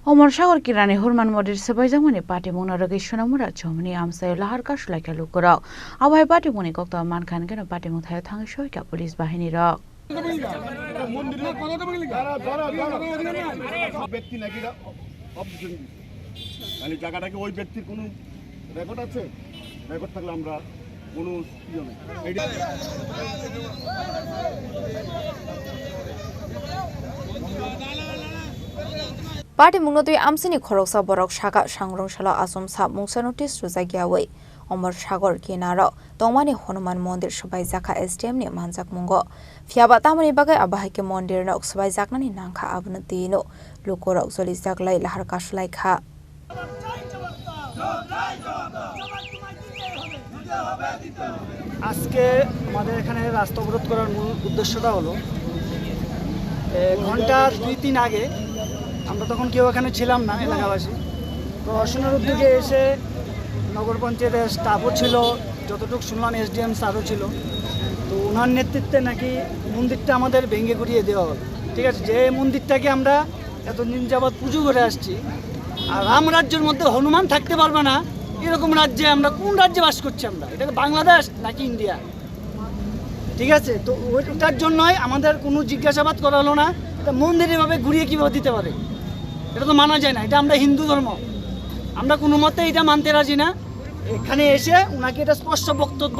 Amarsagar Kinarni Hanuman Mandir Swbaijakmani Patimung Rwgwi Sonamura Chowmuhani Amchaio Lahar Kasulaikha Lukurok Abohai Patimungni Koktwma Mankha Patimung Thaio Thangwi Police Bahinirok Patimung no Amchaio Khorang borok saka sangrong shala asom sa mungsa notice rujagiawai Amarsagar Kinarni tongmani Hanuman Mandir Swbaijakmani SDM ni manjakmungo fiaba tamani bagai Abohai ke Mandir Swbaijakmani Mankha Abnatino Lukurok Jolijaklai Lahar Kasulaikha আজকে আমাদের এখানে রাস্তা অবরোধ করার মূল উদ্দেশ্যটা হলো ঘন্টা 2-3 আগে আমরা তখন কেউ এখানে ছিলাম না এলাকাবাসী প্রশাসনের উদ্যোগে এসে নগর পঞ্চায়েতের স্টাফও ছিল যতটুকু শুনলাম এসডিএম স্যারও ছিল তো ওনার নেতৃত্বে নাকি মন্দিরটা আমাদের ভেঙে গুড়িয়ে দেওয়া হলো ঠিক আছে যে মন্দিরটাকে আমরা এতদিন যাবৎ পুজো করে আসছি আর রাম রাজ্যের মধ্যে হনুমান থাকতে পারবে না এরকম রাজ্যে আমরা কোন রাজ্যে বাস করছি আমরা এটা বাংলাদেশ নাকি ইন্ডিয়া ঠিক আছে তো ওইটার জন্যই আমাদের কোনো জিজ্ঞাসাবাদ করা হলো না এটা মন্দির এভাবে ঘুরিয়ে কীভাবে দিতে পারে এটা তো মানা যায় না এটা আমরা হিন্দু ধর্ম আমরা কোনো মতে এটা মানতে রাজি না এখানে এসে ওনাকে এটা স্পষ্ট বক্তব্য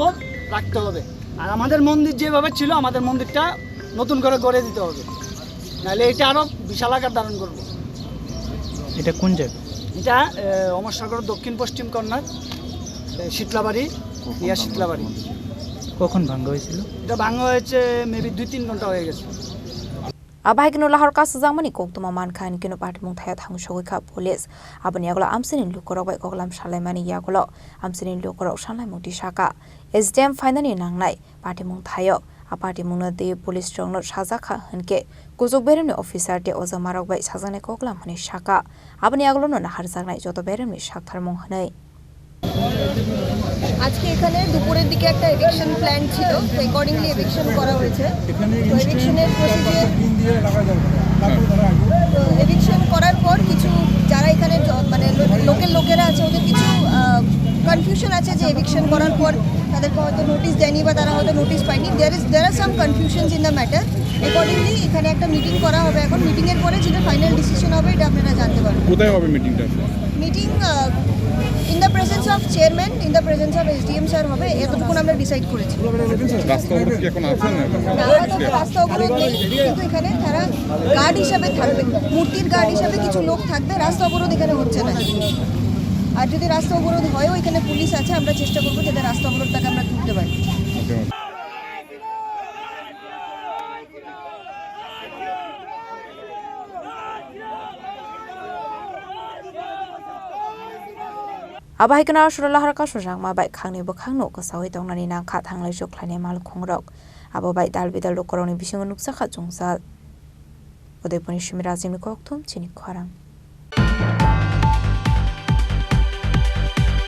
রাখতে হবে আর আমাদের মন্দির যেভাবে ছিল আমাদের মন্দিরটা নতুন করে গড়ে দিতে হবে নাহলে এটা আরও বিশাল আকার ধারণ করবো এটা কোন জায়গা এটা অমরসাগর দক্ষিণ পশ্চিম কর্নার শীতলাবাড়ি নিয়া শীতলাবাড়ি কখন ভাঙা হয়েছিল এটা ভাঙা হয়েছে মেবি 2-3 ঘন্টা হয়ে গেছে Abohai Lahar Kasulaikha Koktwma Mankha Patimung Thaio Thangwi Sogwikha Police Aboni Yagulo Amchaio Lukurok bai Goglam Salaimani Yagulo Amchaio Lukurok Salaimung Tisaka SDM Finani Nangnai Patimung Thaio Patimung de Police Chongno Sajaka Hunkhe Kuzuk Beremni Officer de Ozamarok bai Sajane Goglam Hani Saka Aboni Yagulo no Lahar Jagnai Joto Beremni Saktharmung Hanai আজকে এখানে দুপুরের দিকে একটা eviction plan ছিল তো accordingly eviction করা হয়েছে তো এভিকশনের প্রসিজার তো এভিকশন করার পর কিছু যারা এখানে মানে লোকাল লোকেরা আছে ওদের কিছু কনফিউশন আছে যে এভিকশন করার পর তাদেরকে হয়তো নোটিশ দেয়নি বা তারা হয়তো নোটিশ পায়নি there are some confusions in the matter accordingly এখানে একটা মিটিং করা হবে এখন মিটিংয়ের পরে যেটা ফাইনাল ডিসিশন হবে এটা আপনারা জানতে পারবেন কোথায় হবে মিটিংটা meeting in the presence of chairman in the presence of SDM sir হবে এতটুকু আমরা ডিসাইড করেছি রাস্তা অবরোধ কি এখন আছে না রাস্তা অবরোধ নেই কিন্তু এখানে তারা গার্ড হিসেবে থাকবে মূর্তির গার্ড হিসেবে কিছু লোক থাকবে রাস্তা অবরোধ এখানে হচ্ছে না আর যদি রাস্তা অবরোধ হয়ও এখানে পুলিশ আছে আমরা চেষ্টা করব যাতে রাস্তা অবরোধটাকে আমরা তুলতে পারি Abohai Lahar Kasulaikha bai khangni bokhangno kasawi tongnani nangkha thanglai joklani malkhongrok abo bai dalbidal lukurokni bisingo nukjakha chungsal Udaipurni Koktwma Chini Khorang